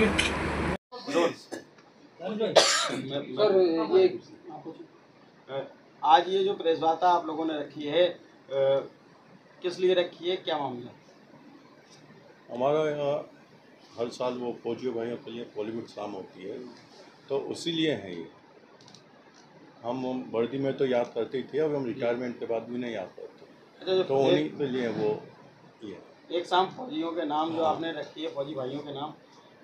आज ये जो प्रेस वार्ता आप लोगों ने रखी है, किस लिए रखी है, क्या मामला? हमारा यहाँ हर साल वो फौजी भाइयों के लिए बॉलीवुड शाम होती है, तो उसी लिए है ये। हम वर्दी में तो याद करते ही थे, अब हम रिटायरमेंट के बाद भी नहीं याद करते, तो उन्हीं के लिए वो ये एक शाम फौजियों के नाम जो आपने रखी है, फौजी भाइयों के नाम,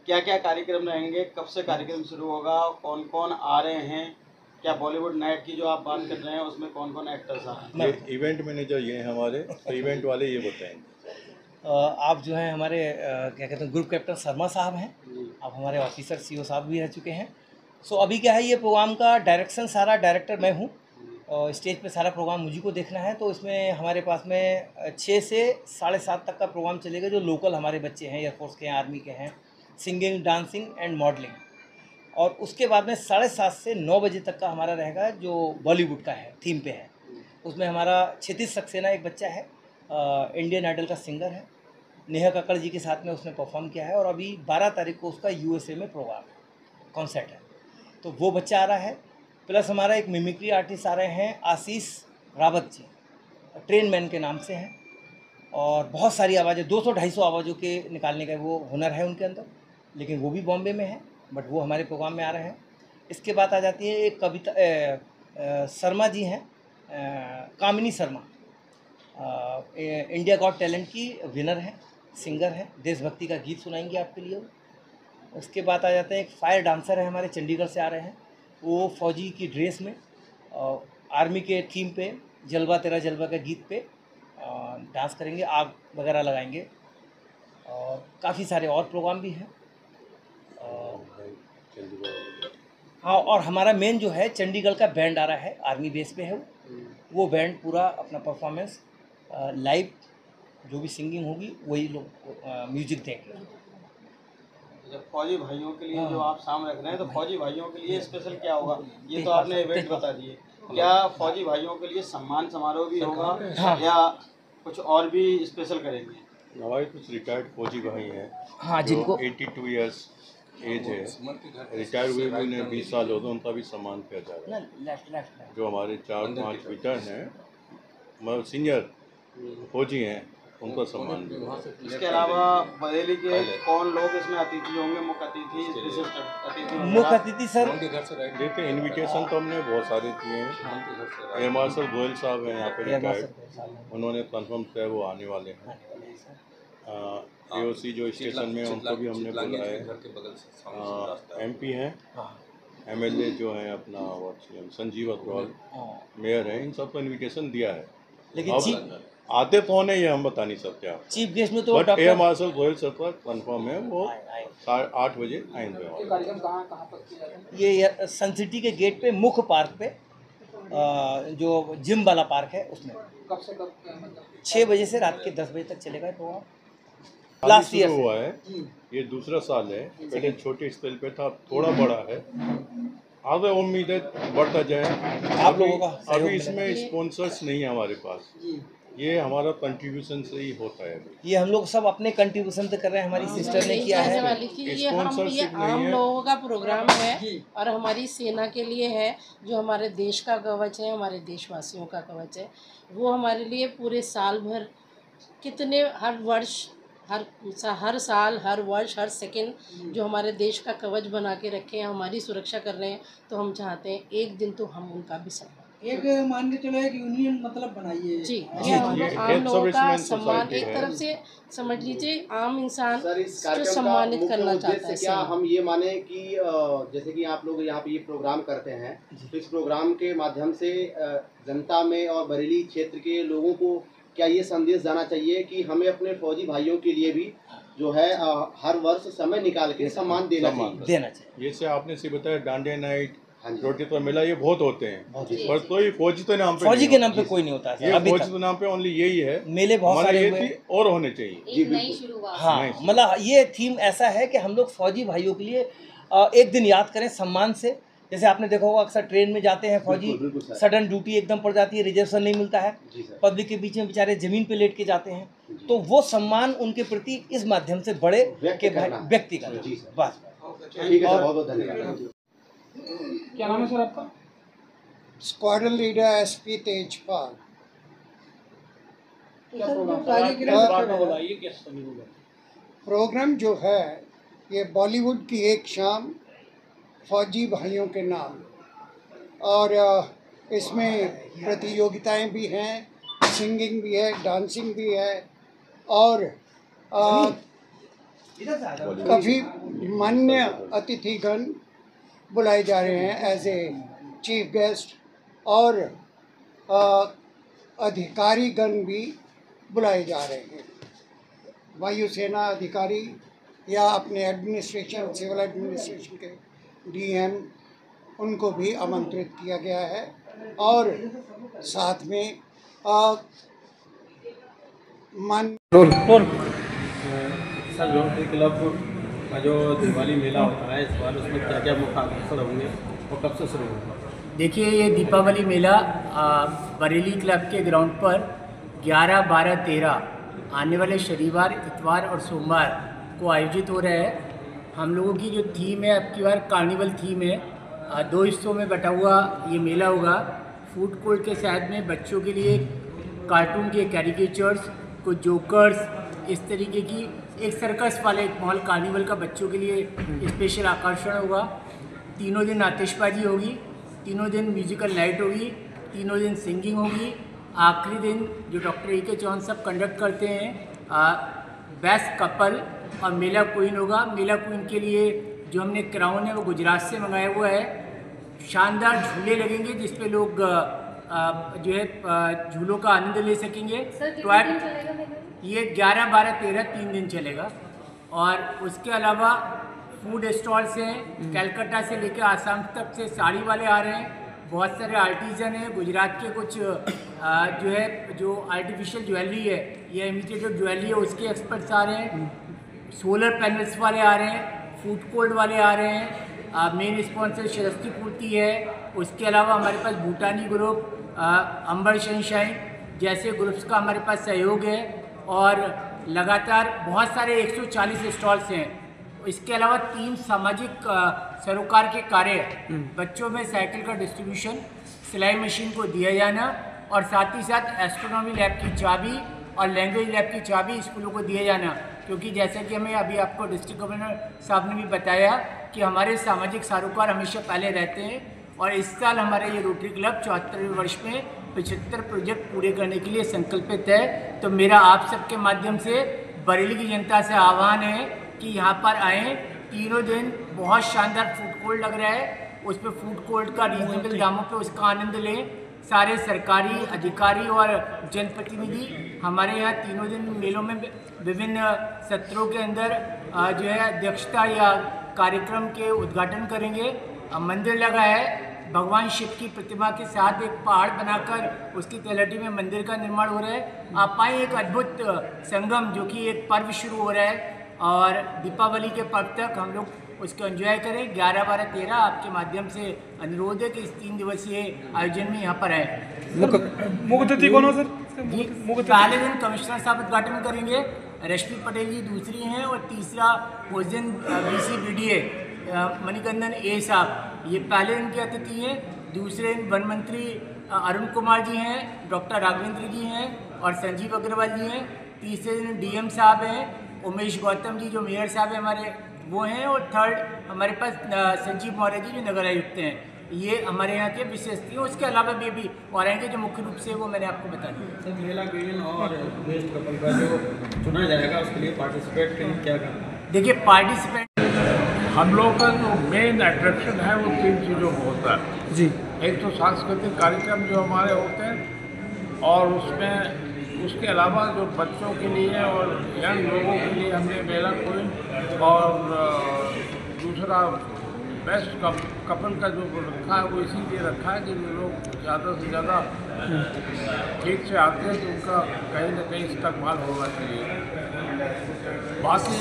क्या क्या कार्यक्रम रहेंगे, कब से कार्यक्रम शुरू होगा, कौन कौन आ रहे हैं, क्या बॉलीवुड नाइट की जो आप बात कर रहे हैं उसमें कौन कौन एक्टर्स आ रहे हैं? इवेंट मैनेजर ये हैं हमारे, तो इवेंट वाले ये बताएंगे। आप जो हैं हमारे क्या कहते हैं ग्रुप कैप्टन शर्मा साहब हैं, अब हमारे ऑफिसर सीओ साहब भी रह चुके हैं। सो अभी क्या है, ये प्रोग्राम का डायरेक्शन सारा डायरेक्टर मैं हूँ और स्टेज पे सारा प्रोग्राम मुझी को देखना है। तो इसमें हमारे पास में 6 से 7:30 तक का प्रोग्राम चलेगा, जो लोकल हमारे बच्चे हैं, एयरफोर्स के हैं, आर्मी के हैं, सिंगिंग, डांसिंग एंड मॉडलिंग। और उसके बाद में 7:30 से 9 बजे तक का हमारा रहेगा जो बॉलीवुड का है, थीम पे है। उसमें हमारा क्षितिज सक्सेना एक बच्चा है, इंडियन आइडल का सिंगर है, नेहा कक्कड़ जी के साथ में उसने परफॉर्म किया है। और अभी 12 तारीख को उसका USA में प्रोग्राम है, कॉन्सर्ट है, तो वो बच्चा आ रहा है। प्लस हमारा एक मिमिक्री आर्टिस्ट आ रहे हैं, आशीष रावत जी, ट्रेन मैन के नाम से हैं, और बहुत सारी आवाज़ें, 200-250 आवाज़ों के निकालने का वो हुनर है उनके अंदर, लेकिन वो भी बॉम्बे में है, बट वो हमारे प्रोग्राम में आ रहे हैं। इसके बाद आ जाती है एक कविता शर्मा जी हैं, कामिनी शर्मा, इंडिया गॉट टैलेंट की विनर हैं, सिंगर हैं, देशभक्ति का गीत सुनाएंगे आपके लिए। उसके बाद आ जाते हैं एक फायर डांसर है हमारे, चंडीगढ़ से आ रहे हैं, वो फौजी की ड्रेस में आर्मी के थीम पे जलवा तेरा जलवा के गीत पे डांस करेंगे, आग वगैरह लगाएंगे। और काफ़ी सारे और प्रोग्राम भी हैं। हाँ, और हमारा मेन जो है चंडीगढ़ का बैंड आ रहा है, आर्मी बेस पे है वो बैंड पूरा अपना परफॉर्मेंस लाइव, जो भी सिंगिंग होगी वही लोग म्यूजिक देंगे। जब फौजी भाइयों के लिए जो आप शाम रख रहे हैं, तो फौजी भाइयों के लिए स्पेशल क्या होगा? ये तो आपने इवेंट बता दिए, क्या फौजी भाइयों के लिए सम्मान समारोह भी होगा या कुछ और भी स्पेशल करेंगे? हमारे कुछ रिटायर्ड फौजी भाई हैं, हाँ, जिनको 82 ईयर्स एज है, रिटायर हुए भी उन्हें 20 साल हो गए, उनका भी सम्मान किया जा रहा है। जो हमारे 4-5 रिटायर हैं, मतलब सीनियर फौजी हैं, उनका सम्मान भी। इसके अलावा बरेली के कौन लोग इसमें अतिथि होंगे, मुख्य अतिथि, विशिष्ट अतिथि? मुख्य अतिथि सर देखते इनविटेशन तो हमने बहुत सारे दिए हैं। एयर मार्शल गोयल साहब हैं यहाँ पे रिटायर्ड, उन्होंने कंफर्म किया वो आने वाले हैं। AOC जो स्टेशन में, उनको भी हमने बुलाया है। MP हैं, MLA जो हैं अपना संजीव अग्रवाल, मेयर हैं, इन सबको इनविटेशन दिया है। लेकिन आते कौन है ये हम बता नहीं सकते आप, चीफ गेस्ट में तो but air marshal Goyal sir पर कन्फर्म है, वो 8 बजे आएंगे। कार्यक्रम कहाँ पर किया जाएगा? ये सन सिटी के गेट पे, मुख्य पार्क पे, जो जिम वाला पार्क है उसमें। कब से कब? मतलब 6 बजे से रात के 10 बजे तक चलेगा प्रोग्राम। लास्ट ईयर हुआ है, ये दूसरा साल है, पहले छोटे स्केल पे था, थोड़ा बड़ा है, आगे उम्मीद है बढ़ता जाए। आप लोगों का अभी इसमें स्पॉन्सर्स नहीं है हमारे पास, ये हमारा कंट्रीब्यूशन से ही होता है। ये हम लोग सब अपने कंट्रीब्यूशन से कर रहे हैं, हमारी सिस्टर ने किया है। ये आम लोगों का प्रोग्राम है और हमारी सेना के लिए है, जो हमारे देश का कवच है, हमारे देशवासियों का कवच है। वो हमारे लिए पूरे साल भर कितने, हर वर्ष, हर साल, हर वर्ष, हर सेकंड जो हमारे देश का कवच बना के रखे हैं, हमारी सुरक्षा कर रहे हैं। तो हम चाहते हैं एक दिन तो हम उनका भी सम्मान, एक मान के चलो एक यूनियन मतलब बनाइए। जी, ये आम लोगों का सम्मान, एक तरफ से समझ लीजिए आम इंसान जो सम्मानित करना चाहता है। क्या हम ये माने कि जैसे कि आप लोग यहाँ पे ये प्रोग्राम करते हैं, तो इस प्रोग्राम के माध्यम से जनता में और बरेली क्षेत्र के लोगों को क्या ये संदेश जाना चाहिए कि हमें अपने फौजी भाइयों के लिए भी जो है हर वर्ष समय निकाल के सम्मान देना चाहिए? जैसे आपने से बताया डांडिया नाइट, रोटी तो मिला, ये बहुत होते हैं, पर कोई फौजी तो नाम पे, फौजी के नाम पे कोई नहीं होता है। ये फौजी के नाम पे ओनली यही है। मेले बहुत सारे हुए और होने चाहिए। जी बिल्कुल। हाँ, मतलब ये थीम ऐसा है कि हम लोग फौजी भाइयों के लिए एक दिन याद करें सम्मान से। जैसे आपने देखा होगा अक्सर ट्रेन में जाते हैं फौजी, सडन ड्यूटी एकदम पड़ जाती है, रिजर्वेशन नहीं मिलता है, पब्लिक के बीच में बेचारे जमीन पे लेट के जाते हैं, तो वो सम्मान उनके प्रति इस माध्यम से बड़े के व्यक्ति का बस। ठीक है सर, बहुत बहुत धन्यवाद। क्या नाम है सर आपका? Squadron leader SP Tejpal. क्या प्रोग्राम प्रोग्राम जो है ये बॉलीवुड की एक शाम फौजी भाइयों के नाम, और इसमें प्रतियोगिताएं भी हैं, सिंगिंग भी है, डांसिंग भी है, और काफ़ी मान्य अतिथिगण बुलाए जा रहे हैं एज ए चीफ गेस्ट, और अधिकारीगण भी बुलाए जा रहे हैं। वायुसेना अधिकारी या अपने एडमिनिस्ट्रेशन, सिविल एडमिनिस्ट्रेशन के डीएम, उनको भी आमंत्रित किया गया है, और साथ में सर रोटरी क्लब का जो दिवाली मेला होता है इस बार, उसमें क्या क्या मुख्य आकर्षण होंगे और कब से शुरू होगा? देखिए, ये दीपावली मेला बरेली क्लब के ग्राउंड पर 11, 12, 13 आने वाले शनिवार, इतवार और सोमवार को आयोजित हो रहा है। हम लोगों की जो थीम है, अब की बार कार्निवल थीम है। 2 हिस्सों में बटा हुआ ये मेला होगा। फूड कोर्ट के साथ में बच्चों के लिए कार्टून के कैरिकेचर्स, कुछ जोकर्स, इस तरीके की एक सर्कस वाले एक मॉल कार्निवल का बच्चों के लिए स्पेशल आकर्षण होगा। 3 दिन आतिशबाजी होगी, 3 दिन म्यूजिकल नाइट होगी, 3 दिन सिंगिंग होगी। आखिरी दिन जो डॉक्टर ए.के. चौहान साहब कंडक्ट करते हैं, बेस्ट कपल और मेला क्वीन होगा। मेला क्वीन के लिए जो हमने क्राउन है वो गुजरात से मंगाया हुआ है। शानदार झूले लगेंगे जिसपे लोग जो है झूलों का आनंद ले सकेंगे। ये 11, 12, 13 3 दिन चलेगा। और उसके अलावा फूड स्टॉल्स हैं, कलकत्ता से लेकर आसाम तक से साड़ी वाले आ रहे हैं। बहुत सारे आर्टिजन हैं। गुजरात के कुछ जो आर्टिफिशियल ज्वेलरी है या इमिटेटेड ज्वेलरी है, उसके एक्सपर्ट्स आ रहे हैं। सोलर पैनल्स वाले आ रहे हैं, फूड कोर्ट वाले आ रहे हैं। मेन स्पॉन्सर शरस्ती पूर्ति है। उसके अलावा हमारे पास भूटानी ग्रुप, अंबर सनशाइन जैसे ग्रुप्स का हमारे पास सहयोग है। और लगातार बहुत सारे 140 स्टॉल्स हैं। इसके अलावा 3 सामाजिक सरोकार के कार्य, बच्चों में साइकिल का डिस्ट्रीब्यूशन, सिलाई मशीन को दिया जाना, और साथ ही साथ एस्ट्रोनॉमी लैब की चाबी और लैंग्वेज लैब की चाबी स्कूलों को दिया जाना। क्योंकि जैसे कि हमें अभी आपको डिस्ट्रिक्ट गवर्नर साहब ने भी बताया कि हमारे सामाजिक सरोकार हमेशा पहले रहते हैं, और इस साल हमारा ये रोटरी क्लब 74वें वर्ष में 75 प्रोजेक्ट पूरे करने के लिए संकल्पित है। तो मेरा आप सबके माध्यम से बरेली की जनता से आह्वान है कि यहाँ पर आएँ। 3 दिन बहुत शानदार फूड कोर्ट लग रहा है, उस पर फूड कोर्ट का रीजनेबल दामों पे उसका आनंद लें। सारे सरकारी अधिकारी और जनप्रतिनिधि हमारे यहाँ 3 दिन मेलों में विभिन्न सत्रों के अंदर जो है अध्यक्षता या कार्यक्रम के उद्घाटन करेंगे। मंदिर लगा है, भगवान शिव की प्रतिमा के साथ एक पहाड़ बनाकर उसकी तलहटी में मंदिर का निर्माण हो रहा है। आप पाएँ एक अद्भुत संगम, जो कि एक पर्व शुरू हो रहा है, और दीपावली के पर्व तक हम लोग उसको एंजॉय करें। 11, 12, 13 आपके माध्यम से अनुरोध है कि इस 3 दिवसीय आयोजन में यहाँ पर आए। मुख्य अतिथि कौन हो सर? पहले दिन कमिश्नर साहब उद्घाटन करेंगे, रश्मि पटेल जी दूसरी हैं, और तीसरा उस दिन BC/BDA मणिकंदन ए साहब, ये पहले दिन के अतिथि हैं। दूसरे दिन वन मंत्री अरुण कुमार जी हैं, डॉक्टर राघवेंद्र जी हैं और संजीव अग्रवाल जी हैं। तीसरे दिन DM साहब हैं, उमेश गौतम जी जो मेयर साहब हैं हमारे वो हैं, और थर्ड हमारे पास संजीव मौर्य जी जो नगर आयुक्त हैं। ये हमारे यहाँ के विशेषता हैं। उसके अलावा भी और आएंगे जो मुख्य रूप से वो मैंने आपको बता दिया। सर मेला क्वीन और बेस्ट कपल का जो चुना जाएगा उसके लिए पार्टिसिपेट क्या करना है? देखिए, पार्टिसिपेट हम लोग का जो मेन अट्रैक्शन है वो 3 चीज़ों में होता है जी। एक तो सांस्कृतिक कार्यक्रम जो हमारे होते हैं, और उसके अलावा जो बच्चों के लिए और यंग लोगों के लिए हमने मेला क्वीन, और दूसरा बेस्ट कपल का जो रखा है वो इसीलिए रखा है कि जो लोग ज़्यादा से ज़्यादा ठीक से आते हैं तो उनका कहीं ना कहीं इस्तेमाल होना चाहिए। बाकी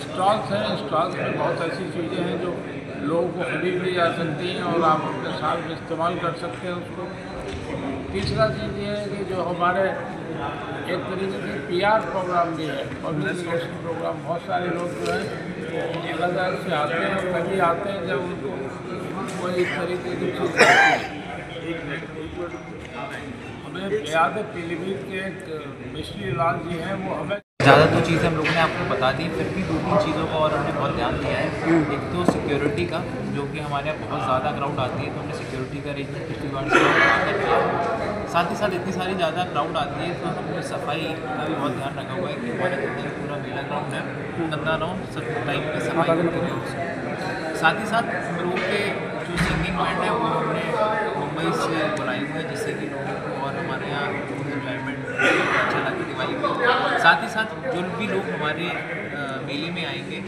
स्टॉल्स हैं, स्टॉल्स में बहुत ऐसी चीज़ें हैं जो लोगों को खरीद ली जा सकती हैं और आप अपने साल में इस्तेमाल कर सकते हैं उसको। तीसरा चीज़ ये है कि जो हमारे एक तरीके से PR प्रोग्राम भी है, पब्लिक रिलेशन प्रोग्राम। बहुत सारे लोग जो है अलग अलग से आते हैं, और तभी आते हैं जब उनको कोई इस तरीके की चीज़ आती है। हमें याद है पीलीभीत के एक मिश्री लाल जी हैं, वो हमें ज़्यादा तो चीज़ें हम लोगों ने आपको बता दी, फिर भी 2-3 चीज़ों का और हमने बहुत ध्यान दिया है। एक तो सिक्योरिटी का, जो कि हमारे यहाँ बहुत ज़्यादा क्राउड आती है, तो हमने सिक्योरिटी का अरेंजमेंट पिछली बार से किया है। साथ ही साथ इतनी सारी ज़्यादा क्राउड आती है तो हमने सफाई का भी बहुत ध्यान रखा हुआ है कि हमारा जितना भी पूरा मेला ग्राउंड है गंदा ना हो, सब टाइम पर सफाई करते रहे उसकी। साथ ही साथ हम लोगों के जो सिंगिंग बैंड है वो हमने मुंबई से बुलाई हुई है, जिससे कि लोगों को और हमारे यहाँ एनवायरमेंट अच्छा लगे दिवाली में। साथ ही साथ जो भी लोग हमारे मेले में आएंगे,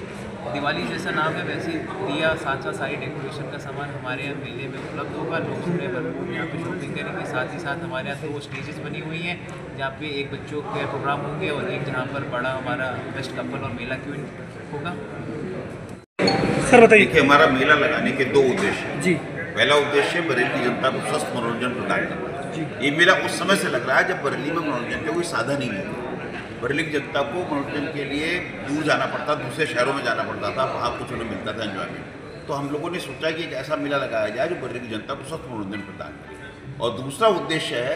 दिवाली जैसा नाम है वैसे दिया साथ सारी डेकोरेशन का सामान हमारे यहाँ मेले में उपलब्ध होगा। लोग उसमें भरपूर यहाँ पे शॉपिंग करेंगे। साथ ही साथ हमारे यहाँ 2 स्टेजेस बनी हुई हैं, जहाँ पे एक बच्चों के प्रोग्राम होंगे और एक जहाँ पर बड़ा हमारा बेस्ट कपल और मेला क्वीन होगा। सर बताइए। देखिए, हमारा मेला लगाने के 2 उद्देश्य हैं जी। पहला उद्देश्य बरेली की जनता को स्वस्थ मनोरंजन प्रदान करना। ये मेला उस समय से लग रहा है जब बरेली में मनोरंजन का कोई साधन ही नहीं था। बरेली की जनता को मनोरंजन के लिए दूर जाना पड़ता, दूसरे शहरों में जाना पड़ता था, वहाँ कुछ उन्हें मिलता था एंजॉयमेंट। तो हम लोगों ने सोचा कि एक ऐसा मेला लगाया जाए जो बरेली की जनता को स्वस्थ मनोरंजन प्रदान करे। और दूसरा उद्देश्य है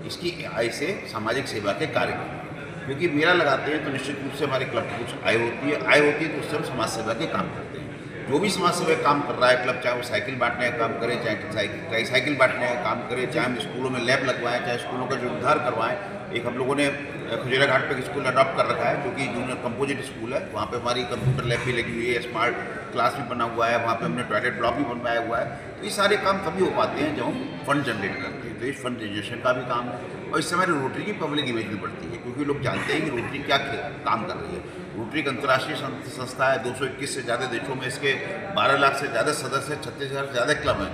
इसकी आय से सामाजिक सेवा के कार्य करना, क्योंकि मेला लगाते हैं तो निश्चित रूप से हमारे क्लब की कुछ आय होती है तो उससे हम समाज सेवा के काम करते हैं। जो भी समाज सेवा काम कर रहा है क्लब, चाहे वो साइकिल बांटने का काम करे, चाहे साइकिल बांटने का काम करे, चाहे हम स्कूलों में लैब लगवाएं, चाहे स्कूलों का जीर्णोद्धार करवाएं। एक हम लोगों ने खजुरा घाट पे स्कूल अडॉप्ट कर रखा है जो कि जूनियर कंपोजिट स्कूल है। वहाँ पे हमारी कंप्यूटर लैब भी लगी हुई है, स्मार्ट क्लास भी बना हुआ है, वहाँ पे हमने टॉयलेट ब्लॉक भी बनवाया हुआ है। तो ये सारे काम तभी हो पाते हैं जब हम फंड जनरेट करते हैं। तो इस फंड जनरेशन का भी काम है और इससे हमारी रोटरी की पब्लिक इमेज भी बढ़ती है, क्योंकि लोग जानते हैं कि रोटरी क्या काम कर रही है। रोटरी एक अंतर्राष्ट्रीय संस्था है, 221 से ज़्यादा देशों में इसके 12 लाख से ज़्यादा सदस्य, 36,000 से ज़्यादा क्लब हैं।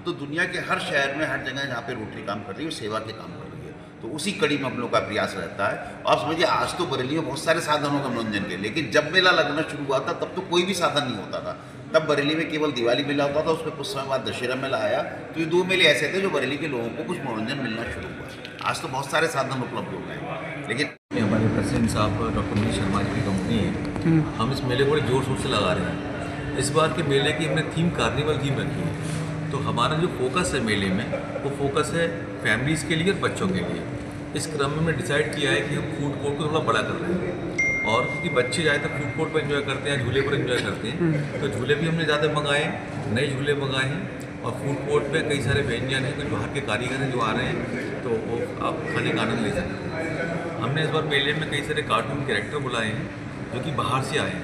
तो दुनिया के हर शहर में, हर जगह जहाँ पे रोटरी काम कर रही है वो सेवा के काम कर रही है। तो उसी कड़ी में हम लोग का प्रयास रहता है। आप समझिए, आज तो बरेली में बहुत सारे साधनों का मनोरंजन के, लेकिन जब मेला लगना शुरू हुआ था तब तो कोई भी साधन नहीं होता था। तब बरेली में केवल दिवाली मेला होता था, उसमें कुछ समय बाद दशहरा मेला आया। तो ये 2 मेले ऐसे थे जो बरेली के लोगों को कुछ मनोरंजन मिलना शुरू हुआ। आज तो बहुत सारे साधन उपलब्ध हो गए हैं। लेकिन हमारे प्रेसिडेंट साहब डॉक्टर मनीष शर्मा जी की कंपनी है, हम इस मेले को बड़े जोर शोर से लगा रहे हैं। इस बार के मेले की हमने थीम कार्निवल थीम रखी है। तो हमारा जो फोकस है मेले में, वो फोकस है फैमिलीज़ के लिए और बच्चों के लिए। इस क्रम में हमने डिसाइड किया है कि हम फूड कोर्ट को थोड़ा बड़ा कर रहे हैं, और क्योंकि बच्चे ज़्यादातर फूड कोर्ट पर एंजॉय करते हैं, झूले पर एंजॉय करते हैं, तो झूले भी हमने ज़्यादा मंगाए, नए झूले मंगाए हैं। और फूड कोर्ट में कई सारे व्यंजन हैं, कुछ बाहर के कारीगर हैं जो आ रहे हैं, तो वो आप खाने का आनंद ले सकते हैं। हमने इस बार मेले में कई सारे कार्टून कैरेक्टर बुलाए हैं जो कि बाहर से आए हैं,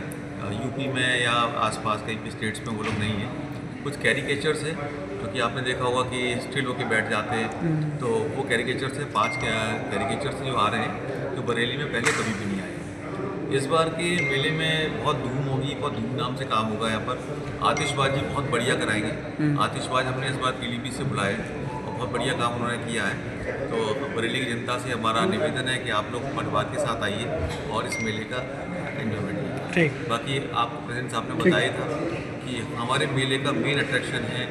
यूपी में या आसपास कई भी स्टेट्स में वो लोग नहीं हैं। कुछ कैरिकेचर्स हैं जो कि आपने देखा होगा कि स्टिल होके बैठ जाते हैं, तो वो कैरिकेचर्स हैं। 5 कैरिकेचर्स जो आ रहे हैं जो बरेली में पहले कभी भी नहीं आए। इस बार के मेले में बहुत धूम होगी, बहुत धूमधाम से काम होगा। यहाँ पर आतिशबाजी बहुत बढ़िया कराएंगे। आतिशबाज हमने इस बार पीलीभीत से बुलाए और बहुत बढ़िया काम उन्होंने किया है। तो बरेली की जनता से हमारा निवेदन है कि आप लोग परिवार के साथ आइए और इस मेले का एंजॉयमेंट कीजिए। बाकी आपको प्रेसिडेंट साहब ने बताया था कि हमारे मेले का मेन अट्रैक्शन है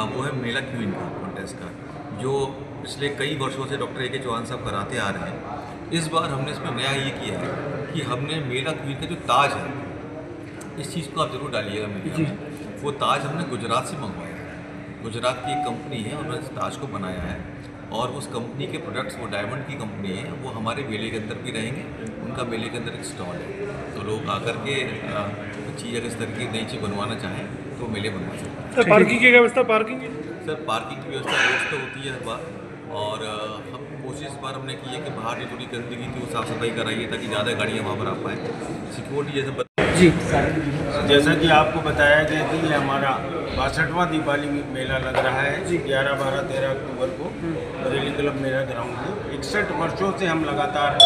वो है मेला क्वीन का कॉन्टेस्ट का, जो पिछले कई वर्षों से डॉक्टर A.K. चौहान साहब कराते आ रहे हैं। इस बार हमने इसमें नया ये किया है कि हमने मेला क्वीन का जो ताज है, इस चीज़ को आप जरूर डालिएगा मेले में। वो ताज हमने गुजरात से मंगवाया है। गुजरात की एक कंपनी है, उन्होंने इस ताज को बनाया है और उस कंपनी के प्रोडक्ट्स, वो डायमंड की कंपनी है, वो हमारे मेले के अंदर भी रहेंगे। उनका मेले के अंदर एक स्टॉल है, तो लोग आकर के चीज़ अगर इस तरह की नई चीज़ बनवाना चाहें तो मेले बनवा सकते हैं। सर पार्किंग की व्यवस्था? पार्किंग सर पार्किंग की व्यवस्था रोज तो होती है हर बार, और हम कोशिश इस बार हमने की है कि बाहर जो थोड़ी गंदगी थी वो साफ़ सफाई कराइए ताकि ज़्यादा गाड़ियाँ वहाँ पर आ पाएँ। सिक्योरिटी जैसे जी, जैसा कि आपको बताया गया कि ये हमारा 62वां दिवाली मेला लग रहा है 11, 12, 13 अक्टूबर को बरेली क्लब मेला ग्राउंड में। 61 वर्षों से हम लगातार